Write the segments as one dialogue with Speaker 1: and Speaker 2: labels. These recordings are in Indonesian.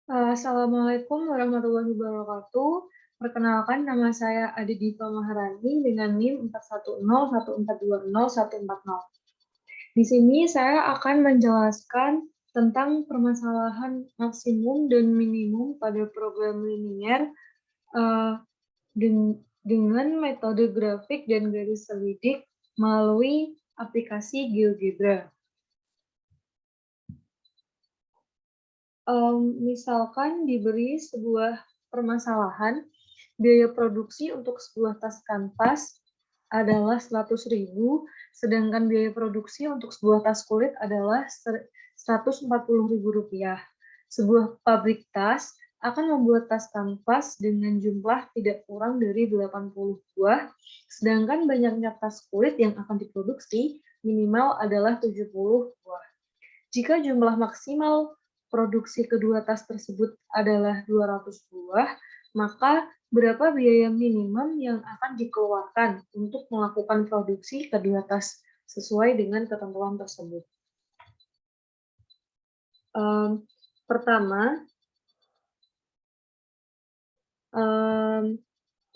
Speaker 1: Assalamualaikum warahmatullahi wabarakatuh. Perkenalkan, nama saya Adidiva Maharani dengan NIM 41014201440. Di sini saya akan menjelaskan tentang permasalahan maksimum dan minimum pada program linier eh, dengan metode grafik dan garis selidik melalui aplikasi GeoGebra. Misalkan diberi sebuah permasalahan, biaya produksi untuk sebuah tas kanvas adalah 100.000, sedangkan biaya produksi untuk sebuah tas kulit adalah Rp140.000. Sebuah pabrik tas akan membuat tas kanvas dengan jumlah tidak kurang dari 80 buah, sedangkan banyaknya tas kulit yang akan diproduksi minimal adalah 70 buah. Jika jumlah maksimal produksi kedua tas tersebut adalah 200 buah, maka berapa biaya minimum yang akan dikeluarkan untuk melakukan produksi kedua tas sesuai dengan ketentuan tersebut. Pertama,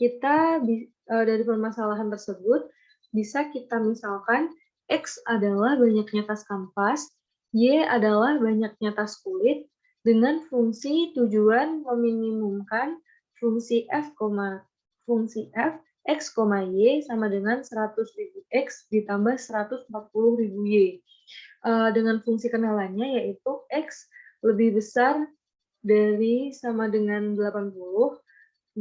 Speaker 1: kita dari permasalahan tersebut bisa kita misalkan X adalah banyaknya tas kanvas, Y adalah banyaknya tas kulit, dengan fungsi tujuan meminimumkan fungsi X, Y sama dengan 100.000 X ditambah 140.000 Y. Dengan fungsi kenalannya yaitu X lebih besar dari sama dengan 80,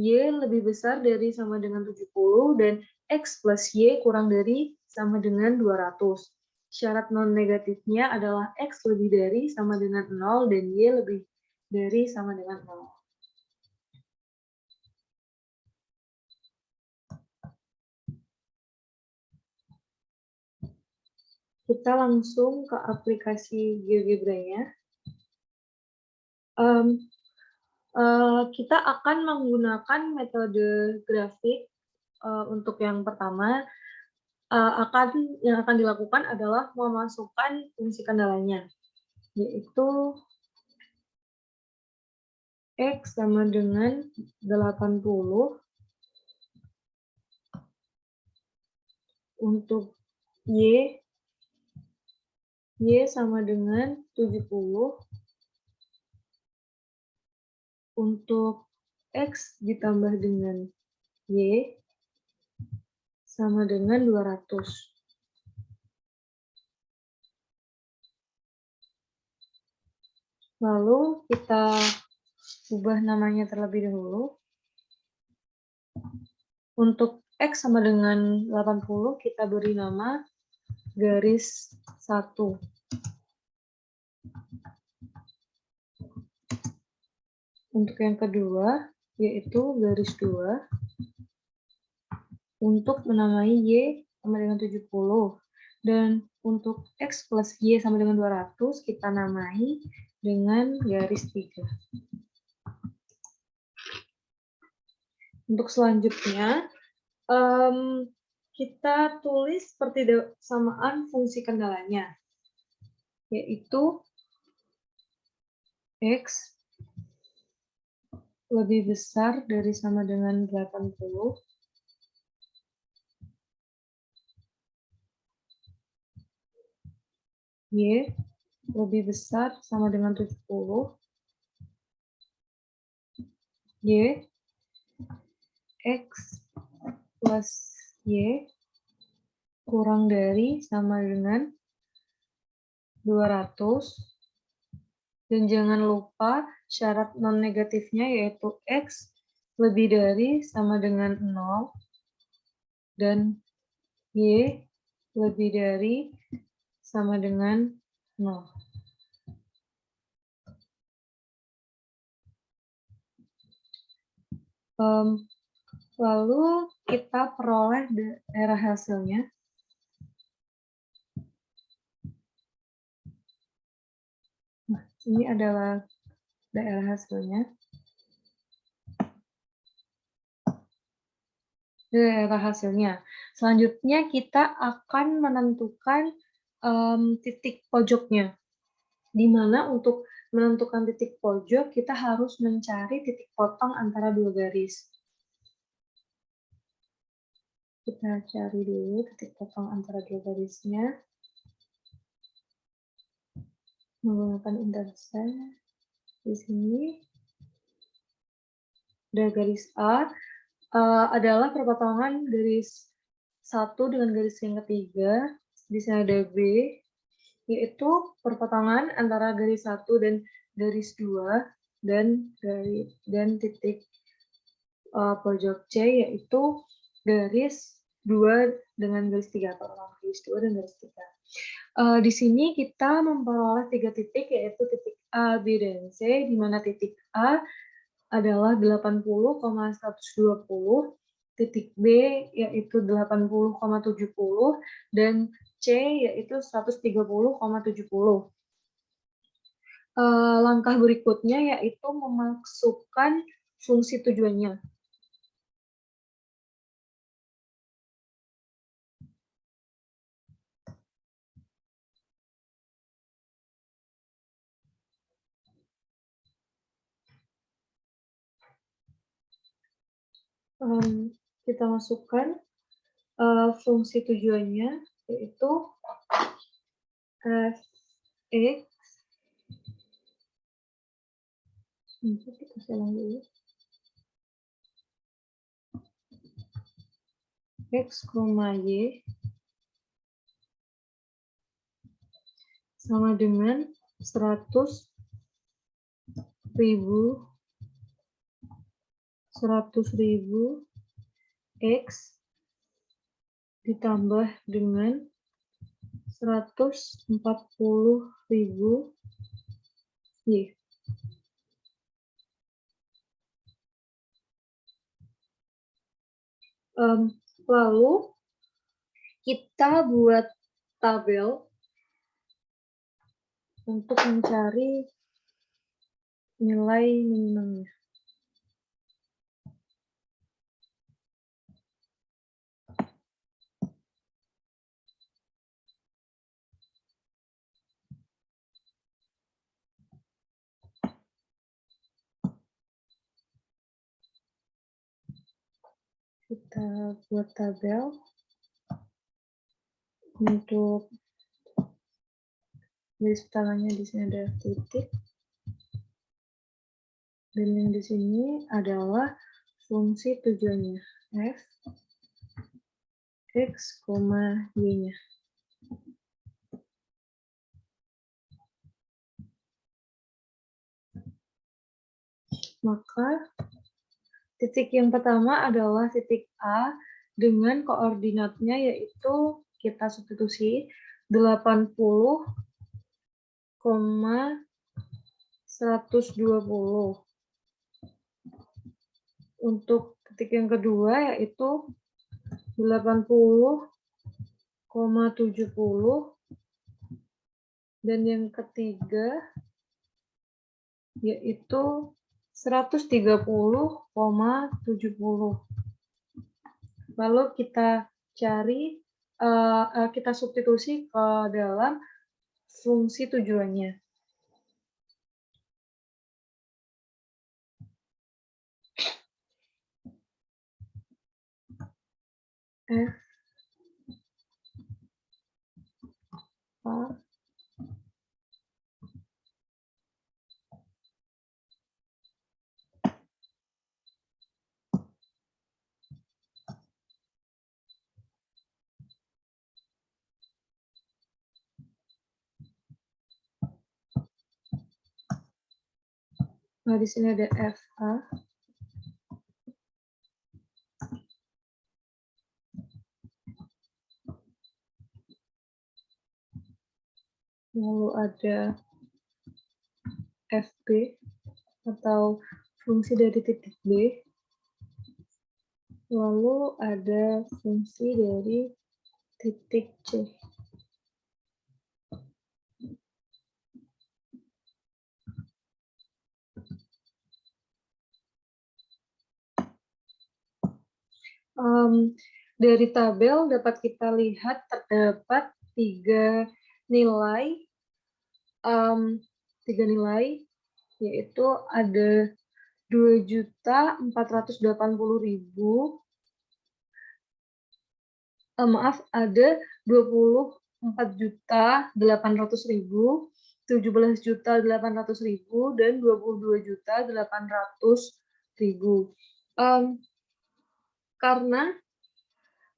Speaker 1: Y lebih besar dari sama dengan 70, dan X plus Y kurang dari sama dengan 200. Syarat non-negatifnya adalah X lebih dari sama dengan 0 dan Y lebih dari sama dengan 0. Kita langsung ke aplikasi GeoGebra-nya. Kita akan menggunakan metode grafik untuk yang pertama. Yang akan dilakukan adalah memasukkan fungsi kendalanya, yaitu X sama dengan 80, untuk Y sama dengan 70, untuk X ditambah dengan Y sama dengan 200. Lalu kita ubah namanya terlebih dahulu. Untuk X sama dengan 80, kita beri nama garis 1. Untuk yang kedua, yaitu garis 2. Untuk menamai Y sama dengan 70. Dan untuk X plus Y sama dengan 200, kita namai dengan garis 3. Untuk selanjutnya, kita tulis persamaan fungsi kendalanya, yaitu X lebih besar dari sama dengan 80, Y lebih besar sama dengan 70, Y, X plus Y kurang dari sama dengan 200, dan jangan lupa syarat non-negatifnya yaitu X lebih dari sama dengan 0, dan Y lebih dari sama dengan 0. Lalu kita peroleh daerah hasilnya. Nah, ini adalah daerah hasilnya. Selanjutnya kita akan menentukan titik pojoknya. di mana untuk menentukan titik pojok, kita harus mencari titik potong antara dua garis. Kita cari dulu titik potong antara dua garisnya. Menggunakan intersect. Di sini ada garis A, adalah perpotongan garis 1 dengan garis yang ketiga. Di sini ada B, yaitu perpotongan antara garis 1 dan garis 2 dan titik pojok C, yaitu garis 2 dengan garis 3 atau garis 2 dan garis 3. Di sini kita memperoleh 3 titik, yaitu titik A, B, dan C, di mana titik A adalah 80,120, titik B yaitu 80,70, dan C yaitu 130,70. Langkah berikutnya yaitu memasukkan fungsi tujuannya. Kita masukkan fungsi tujuannya, yaitu f(x). Kita ulang dulu. X, Y sama dengan 100.000 X ditambah dengan 140.000 Y. Lalu kita buat tabel untuk mencari nilai minimumnya. Kita buat tabel untuk garis pertamanya. Di sini ada titik, dan yang di sini adalah fungsi tujuannya, f x, y-nya. Maka titik yang pertama adalah titik A dengan koordinatnya, yaitu kita substitusi 80,120. Untuk titik yang kedua yaitu 80,70, dan yang ketiga yaitu 130,70. Lalu kita cari, kita substitusi ke dalam fungsi tujuannya. F A Nah, di sini ada FA. Lalu ada FB atau fungsi dari titik B. Lalu ada fungsi dari titik C. Dari tabel dapat kita lihat terdapat 3 nilai tiga nilai, yaitu ada 2.480.000, maaf, ada 24.800.000, 17.800.000, dan 22.800.000. Karena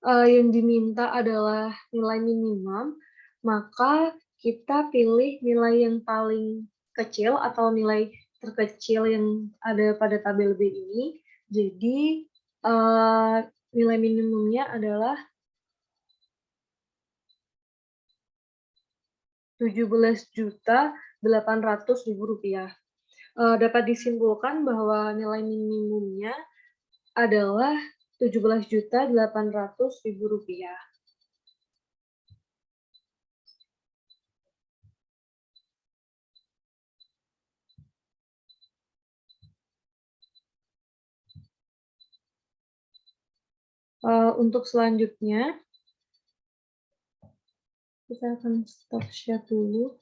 Speaker 1: yang diminta adalah nilai minimum, maka kita pilih nilai yang paling kecil atau nilai terkecil yang ada pada tabel B ini. Jadi nilai minimumnya adalah 17.800.000 rupiah. Dapat disimpulkan bahwa nilai minimumnya adalah 17.800.000 rupiah. Untuk selanjutnya, kita akan stop share dulu.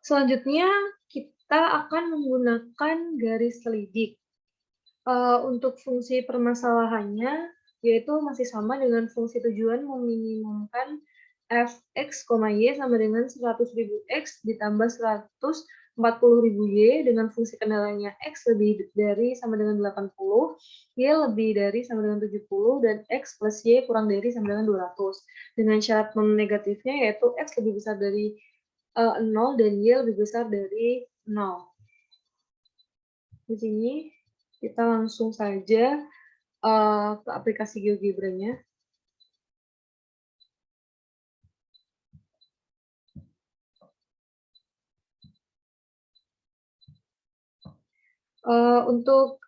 Speaker 1: Selanjutnya, kita akan menggunakan garis selidik. Untuk fungsi permasalahannya, yaitu masih sama dengan fungsi tujuan meminimumkan fx, y sama dengan 100.000 x ditambah 140.000 y dengan fungsi kendalanya x lebih dari sama dengan 80, y lebih dari sama dengan 70, dan x plus y kurang dari sama dengan 200. Dengan syarat non negatifnya yaitu x lebih besar dari 0 dan y lebih besar dari 0. Di sini kita langsung saja ke aplikasi GeoGebra-nya. Untuk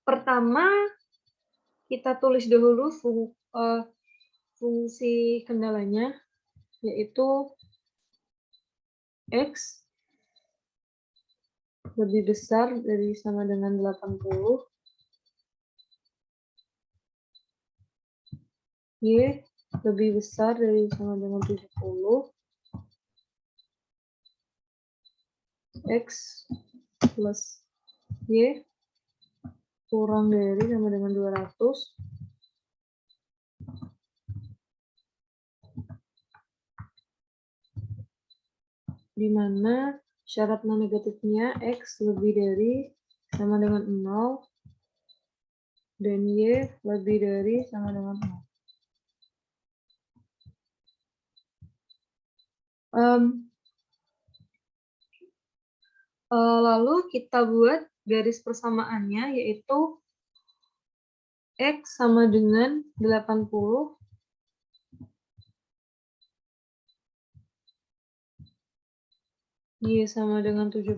Speaker 1: pertama, kita tulis dahulu fungsi kendalanya, yaitu x lebih besar dari sama dengan 80, y lebih besar dari sama dengan 70, x plus y kurang dari sama dengan 200, di mana syarat non negatifnya x lebih dari sama dengan 0 dan y lebih dari sama dengan 0. Lalu kita buat garis persamaannya, yaitu x sama dengan 80, y sama dengan 70,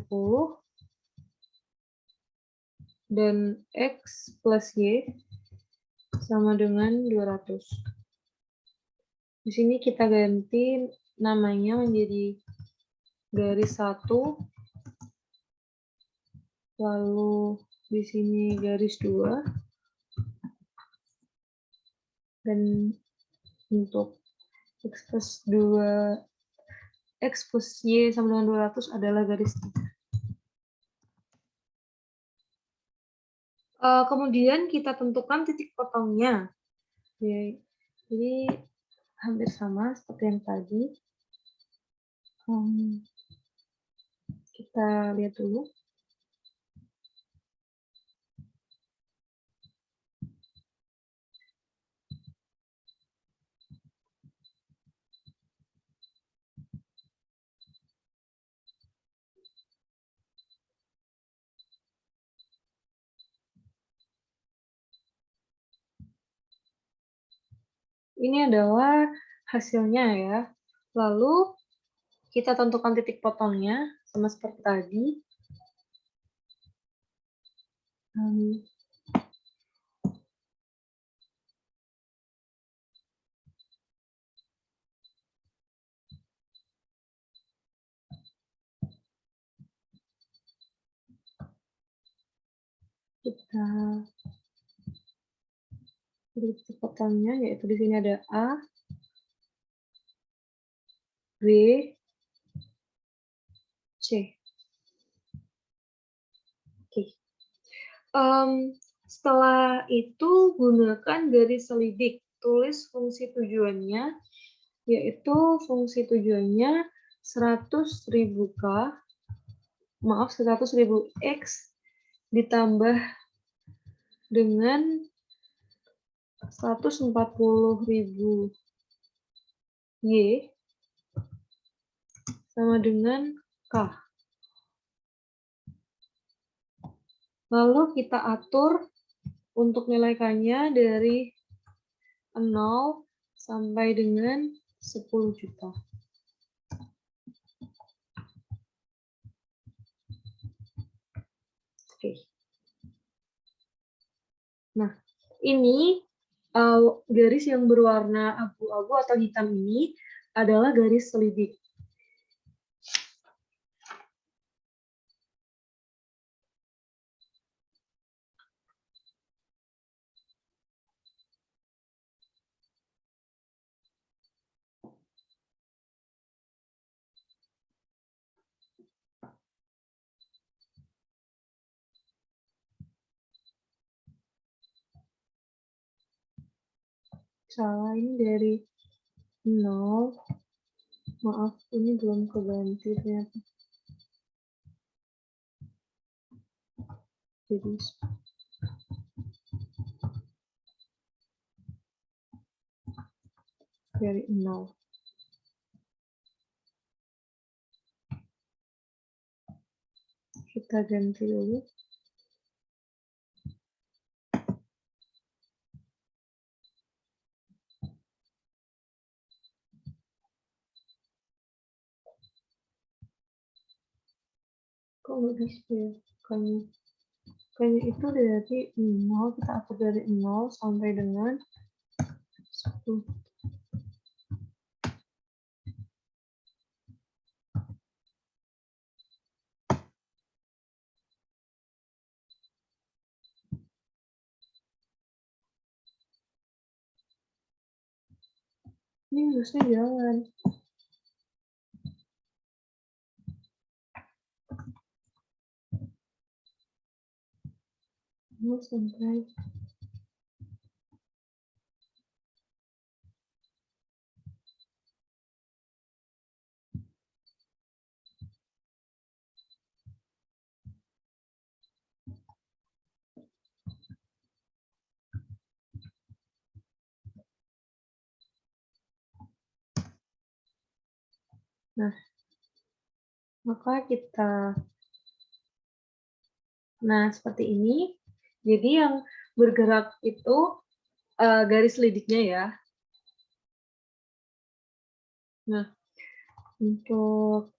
Speaker 1: dan x plus y sama dengan 200. Di sini kita ganti namanya menjadi garis 1, lalu di sini garis 2, dan untuk x plus y sama dengan 200 adalah garis 3. Kemudian kita tentukan titik potongnya. Jadi hampir sama seperti yang tadi. Kita lihat dulu. Ini adalah hasilnya ya. Lalu kita tentukan titik potongnya sama seperti tadi. kita beri cepatannya, yaitu di sini ada A, B, C. Oke. Setelah itu gunakan garis selidik. Tulis fungsi tujuannya, yaitu fungsi tujuannya 100.000K, maaf 100.000 X ditambah dengan 140.000 Y sama dengan K. Lalu kita atur untuk nilai K-nya dari 0 sampai dengan 10 juta. Oke. Nah, ini garis yang berwarna abu-abu atau hitam ini adalah garis selidik. Salah, ini dari 0. Maaf, ini belum keganti ternyata. Jadi dari 0. Kita ganti dulu. Kok nggak bisa ya? Kayaknya itu dari 0, kita atur dari 0 sampai dengan 10. Ini harusnya jalan. 0 sampai nah, maka kita seperti ini. Jadi yang bergerak itu garis lidiknya ya. Nah, untuk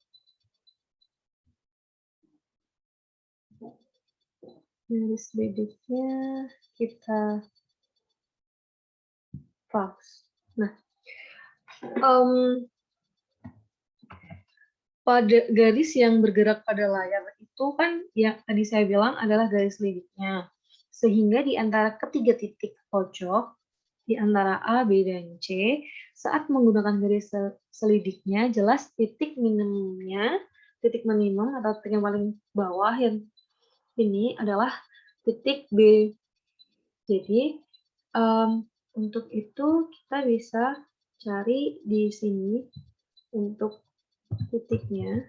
Speaker 1: garis lidiknya kita fax. Nah, pada garis yang bergerak pada layar itu kan yang tadi saya bilang adalah garis lidiknya. Sehingga di antara ketiga titik pojok, di antara A, B, dan C, saat menggunakan garis selidiknya, jelas titik minimumnya, titik minimum atau titik yang paling bawah yang ini adalah titik B. Jadi, untuk itu kita bisa cari di sini untuk titiknya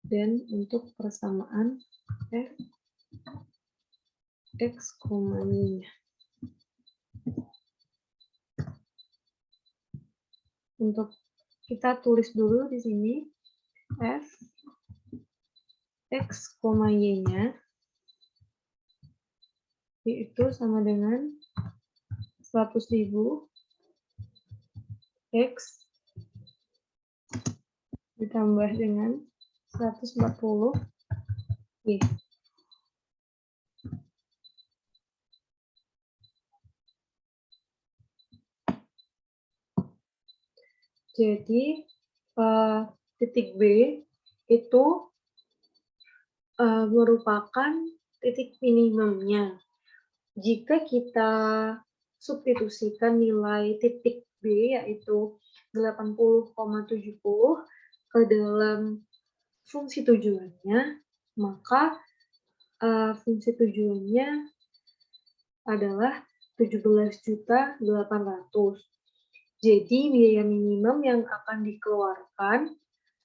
Speaker 1: dan untuk persamaan f x, y-nya. Untuk kita tulis dulu di sini f x, y-nya yaitu sama dengan 100.000 x ditambah dengan 140 y. Jadi titik B itu merupakan titik minimumnya. Jika kita substitusikan nilai titik B yaitu 80,70 ke dalam fungsi tujuannya, maka fungsi tujuannya adalah 17.800.000. Jadi biaya minimum yang akan dikeluarkan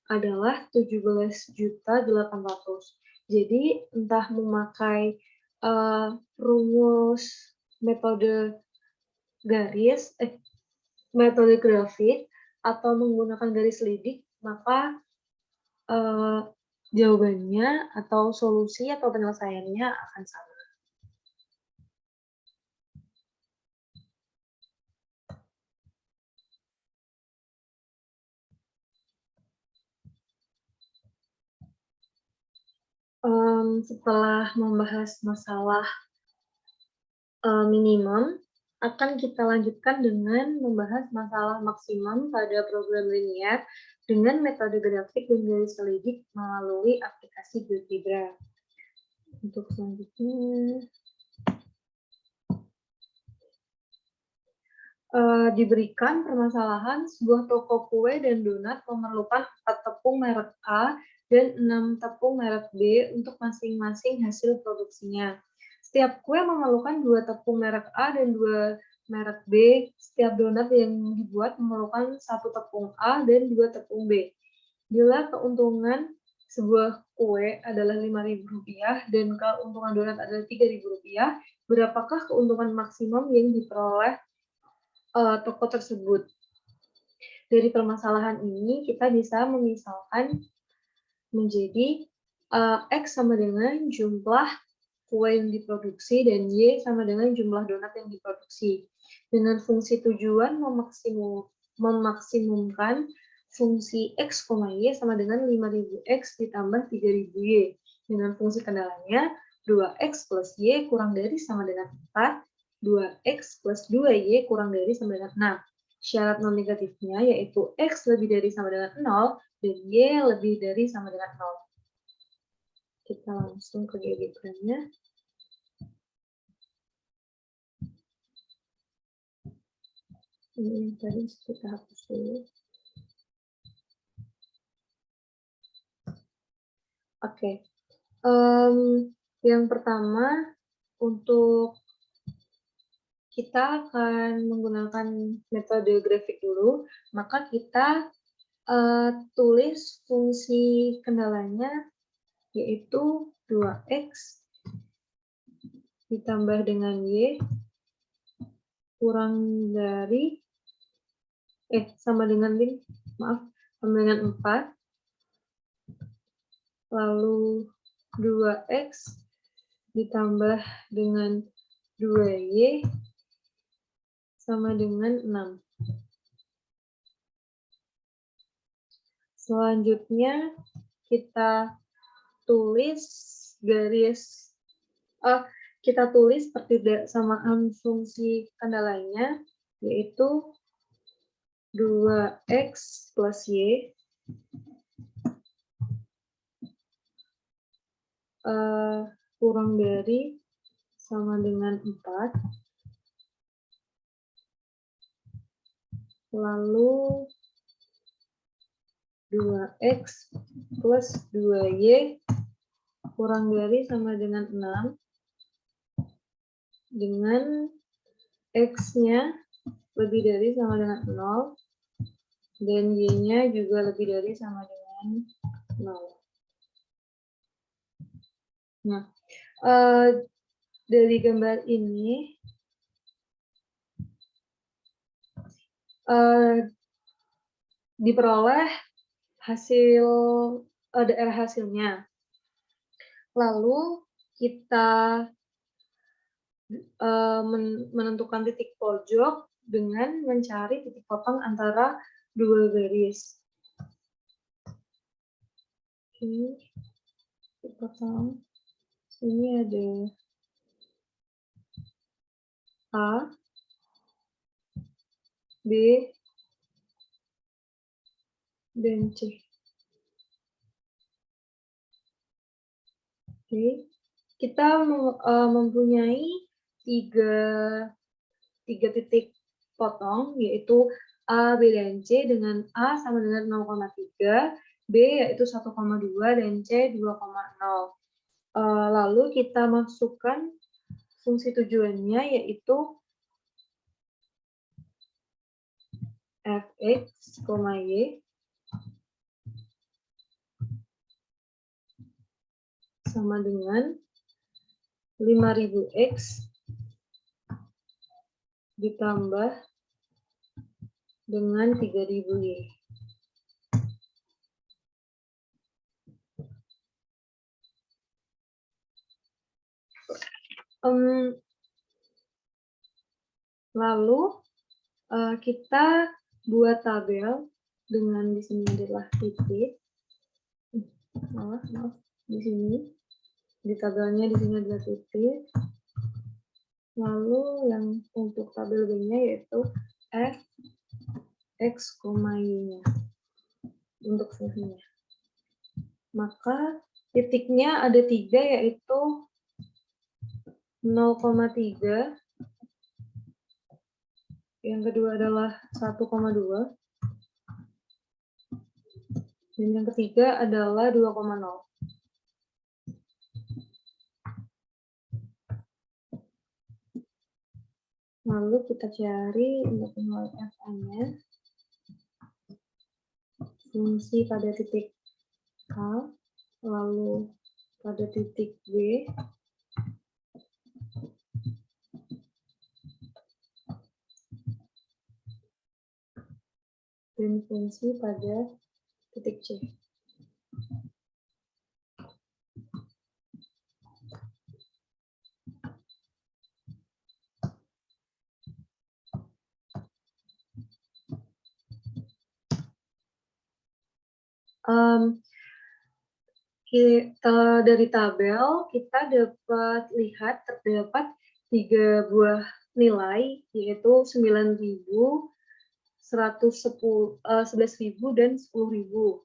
Speaker 1: adalah 17.800.000. Jadi entah memakai rumus metode metode grafik atau menggunakan garis lidik, maka jawabannya atau solusi atau penyelesaiannya akan sama. Setelah membahas masalah minimum, akan kita lanjutkan dengan membahas masalah maksimum pada program linear dengan metode grafik dan garis lidik melalui aplikasi GeoGebra. Untuk selanjutnya, diberikan permasalahan sebuah toko kue dan donat memerlukan 4 tepung merek A dan 6 tepung merek B untuk masing-masing hasil produksinya. Setiap kue memerlukan 2 tepung merek A dan 2 merek B. Setiap donat yang dibuat memerlukan 1 tepung A dan 2 tepung B. Bila keuntungan sebuah kue adalah Rp5.000 dan keuntungan donat adalah Rp3.000, berapakah keuntungan maksimum yang diperoleh toko tersebut? Dari permasalahan ini kita bisa memisalkan menjadi X sama dengan jumlah kue yang diproduksi dan Y sama dengan jumlah donat yang diproduksi. Dengan fungsi tujuan memaksimumkan fungsi X, Y sama dengan 5.000X ditambah 3.000Y. Dengan fungsi kendalanya 2X plus Y kurang dari sama dengan 4, 2X plus 2Y kurang dari sama dengan 6. Syarat non negatifnya yaitu X lebih dari sama dengan 0 dan Y lebih dari sama dengan 0. Kita langsung ke diagramnya. Ini tadi kita hapus dulu. Oke. Yang pertama, untuk kita akan menggunakan metode grafik dulu, maka kita tulis fungsi kendalanya yaitu 2X ditambah dengan Y kurang dari sama dengan sama dengan 4, lalu 2X ditambah dengan 2Y sama dengan 6. Selanjutnya kita tulis persamaan fungsi kendalanya yaitu 2X plus Y kurang dari sama dengan 4, lalu 2X plus 2Y kurang dari sama dengan 6, dengan X-nya lebih dari sama dengan 0, dan Y-nya juga lebih dari sama dengan 0. Nah, dari gambar ini, diperoleh hasil daerah hasilnya. Lalu kita menentukan titik pojok dengan mencari titik potong antara dua garis. Oke, titik potong. Sini ada A, B, dan C. Oke, kita mempunyai tiga titik potong, yaitu A, B, dan C, dengan A sama dengan 0,3, B yaitu 1,2, dan C 2,0. Lalu kita masukkan fungsi tujuannya, yaitu fx, y sama dengan 5000x ditambah dengan 3000y. Lalu kita buat tabel dengan di sini adalah titik. Maaf, di sini di tabelnya di sini adalah titik. Lalu yang untuk tabel B-nya yaitu f x, y-nya untuk fungsinya. Maka titiknya ada 3, yaitu 0,3, yang kedua adalah 1,2, dan yang ketiga adalah 2,0. Lalu kita cari untuk nilai f-nya, fungsi pada titik A, lalu pada titik B, dan fungsi pada titik C. Dari tabel kita dapat lihat terdapat 3 buah nilai, yaitu 9.000, 11.000, dan 10.000.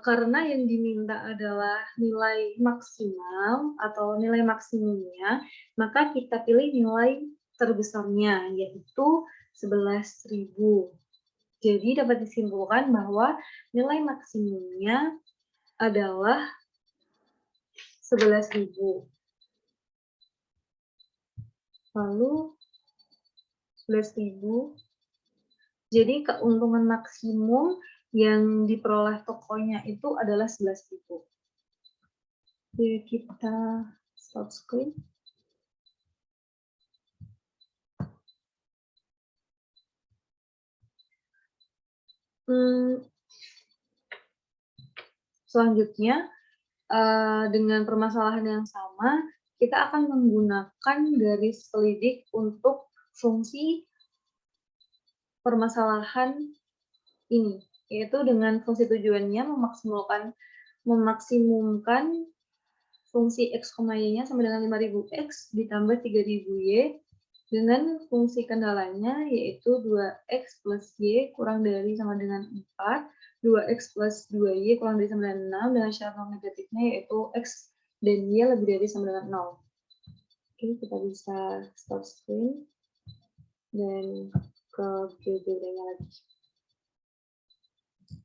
Speaker 1: Karena yang diminta adalah nilai maksimal atau nilai maksimumnya, maka kita pilih nilai terbesarnya, yaitu 11.000. Jadi dapat disimpulkan bahwa nilai maksimumnya adalah 11.000. Lalu 11.000. Jadi keuntungan maksimum yang diperoleh tokonya itu adalah 11.000. Jadi kita stop screen. Selanjutnya, dengan permasalahan yang sama, kita akan menggunakan garis selidik untuk fungsi permasalahan ini, yaitu dengan fungsi tujuannya memaksimumkan fungsi x, y-nya sama dengan 5000x ditambah 3000y, dengan fungsi kendalanya yaitu 2x plus y kurang dari sama dengan 4, 2x plus 2y kurang dari sama dengan 6, dengan syarat non negatifnya yaitu x dan y lebih dari sama dengan 0. Oke, kita bisa stop screen dan ke GBD-nya lagi.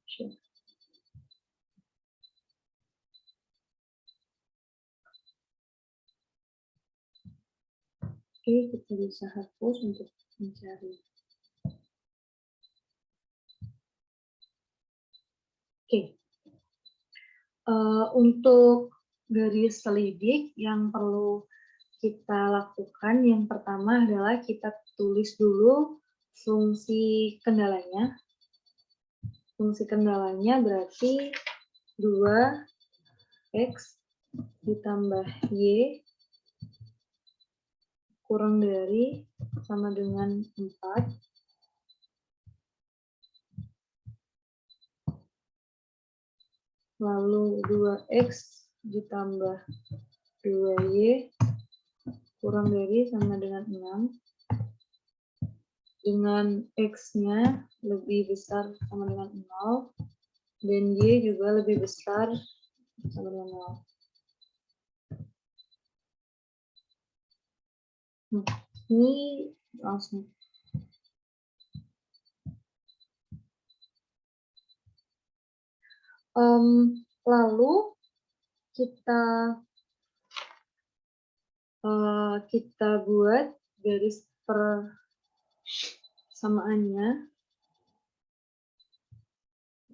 Speaker 1: Sure. Oke, kita bisa hapus untuk mencari. Oke, untuk garis selidik yang perlu kita lakukan, yang pertama adalah kita tulis dulu fungsi kendalanya. Fungsi kendalanya berarti 2x ditambah y kurang dari sama dengan 4. Lalu 2x ditambah 2y kurang dari sama dengan 6. Dengan x-nya lebih besar sama dengan 0. Dan y juga lebih besar sama dengan 0. Ini langsung. Lalu kita buat garis persamaannya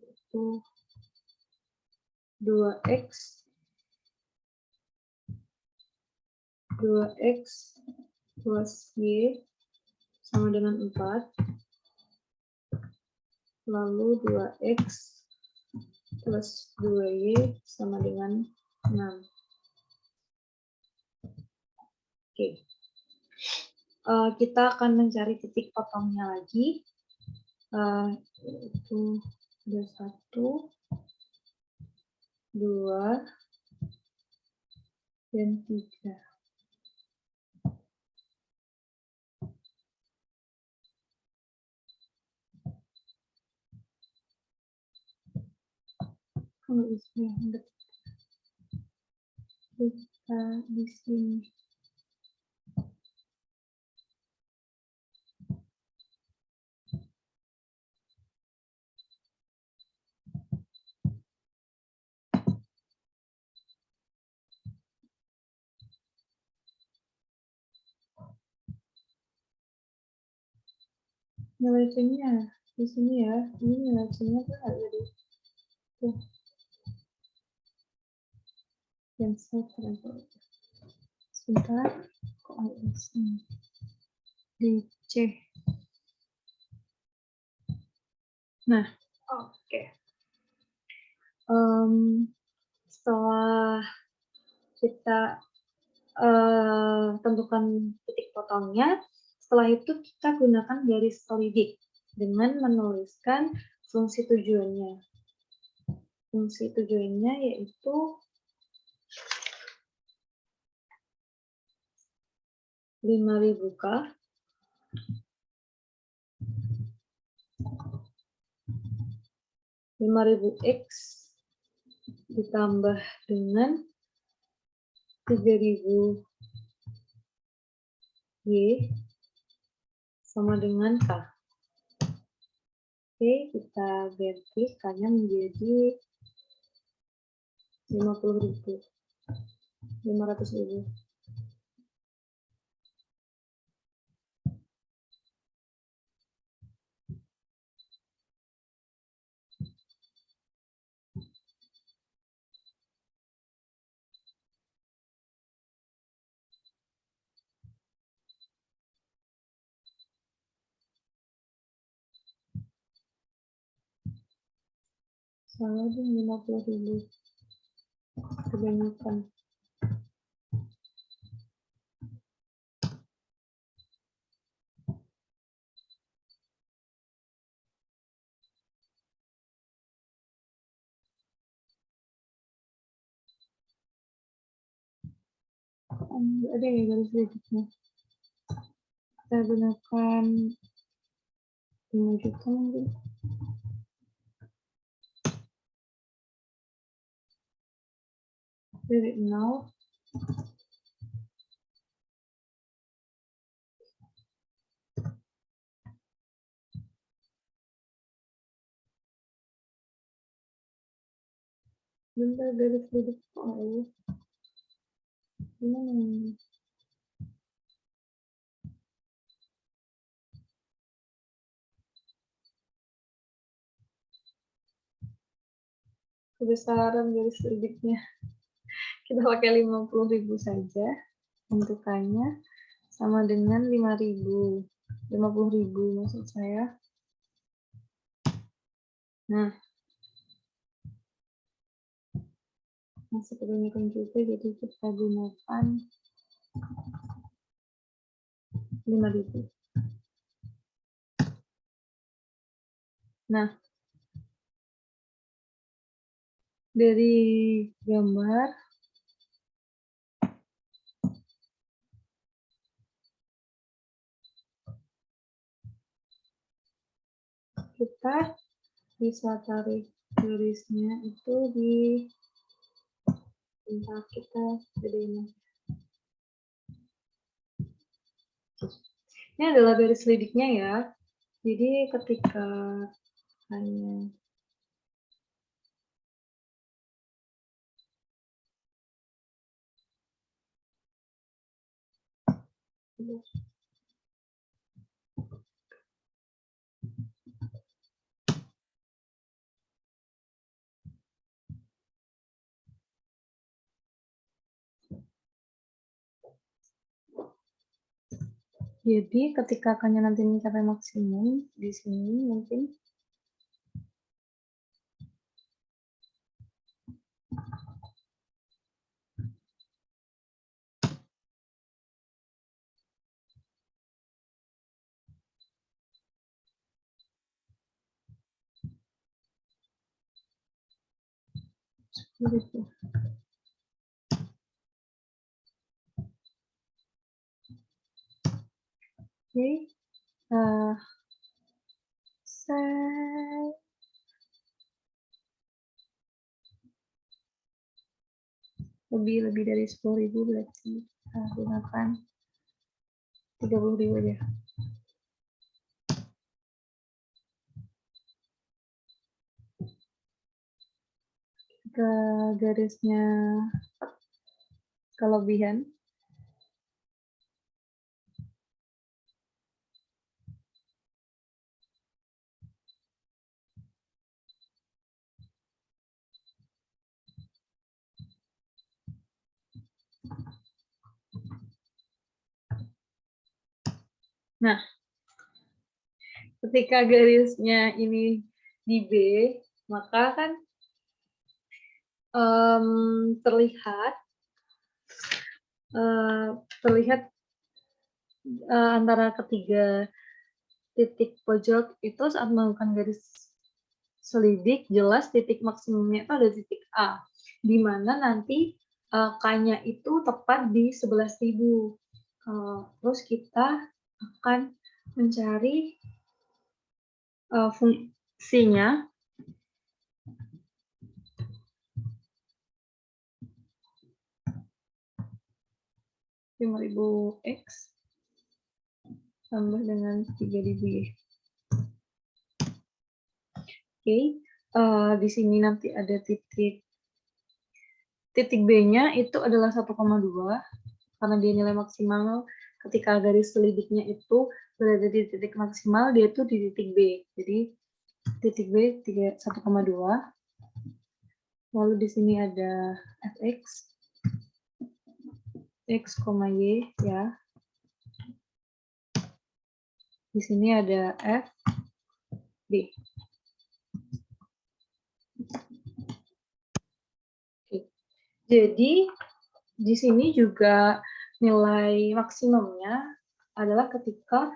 Speaker 1: itu 2x plus y sama dengan 4, lalu 2x plus 2y sama dengan 6. Oke. Kita akan mencari titik potongnya lagi. Itu ada 1, 2, dan 3. Kalau bisa kita di sini. Nilai C-nya di sini ya. Ini nilai C-nya tuh ada di tuh. Yang saya sebentar, kok ada di sini di C. Nah, oke. Setelah kita tentukan titik potongnya, setelah itu kita gunakan garis selidik dengan menuliskan fungsi tujuannya. Fungsi tujuannya yaitu Rp5.000 5.000x ditambah dengan 3.000 Y sama dengan K. Oke, kita ganti K-nya menjadi 500.000. Salah dong, 50.000. Kebanyakan. Ada ya garis sedikitnya. Kita gunakan 5 juta mungkin. Dari 0. Bentar, garis sedikit kok ya. Kebesaran garis sedikitnya. Kita pakai 50.000 saja. Bentukannya sama dengan 5.000. 50.000 maksud saya. Nah, masih kebanyakan juga, jadi kita gunakan 5.000. Nah, dari gambar kita bisa tarik garisnya itu di tempat kita gedein. Ini adalah garis selidiknya ya. Jadi ketika hanya jadi ketika akannya nanti mencapai maksimum di sini mungkin seperti itu. Oke, lebih dari 10.000 berarti gunakan 30.000 aja. Ke garisnya kelebihan. Nah, ketika garisnya ini di B, maka kan terlihat antara ketiga titik pojok itu saat melakukan garis selidik, jelas titik maksimumnya itu ada titik A, di mana nanti K-nya itu tepat di 11.000. Terus kita akan mencari fungsinya X tambah dengan 3.000 Y. Oke, di sini nanti ada titik B-nya itu adalah 1,2 karena dia nilai maksimal ketika garis selidiknya itu berada di titik maksimal, dia itu di titik B. Jadi titik B 1,2. Lalu di sini ada fx x, y ya. Di sini ada f d. Oke. Jadi di sini juga nilai maksimumnya adalah ketika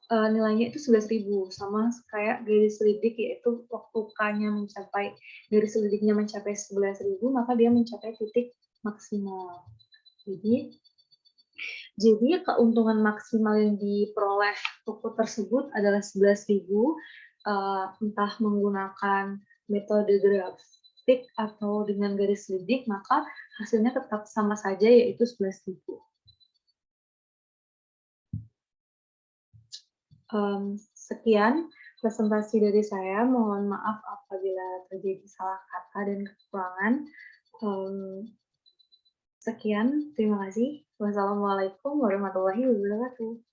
Speaker 1: nilainya itu 11.000, sama kayak garis selidik, yaitu waktu K-nya mencapai, garis selidiknya mencapai 11.000, maka dia mencapai titik maksimal. Jadi keuntungan maksimal yang diperoleh toko tersebut adalah 11.000, entah menggunakan metode grafik atau dengan garis selidik, maka hasilnya tetap sama saja, yaitu 11.000. Sekian presentasi dari saya. Mohon maaf apabila terjadi salah kata dan kekurangan. Sekian, terima kasih. Wassalamualaikum warahmatullahi wabarakatuh.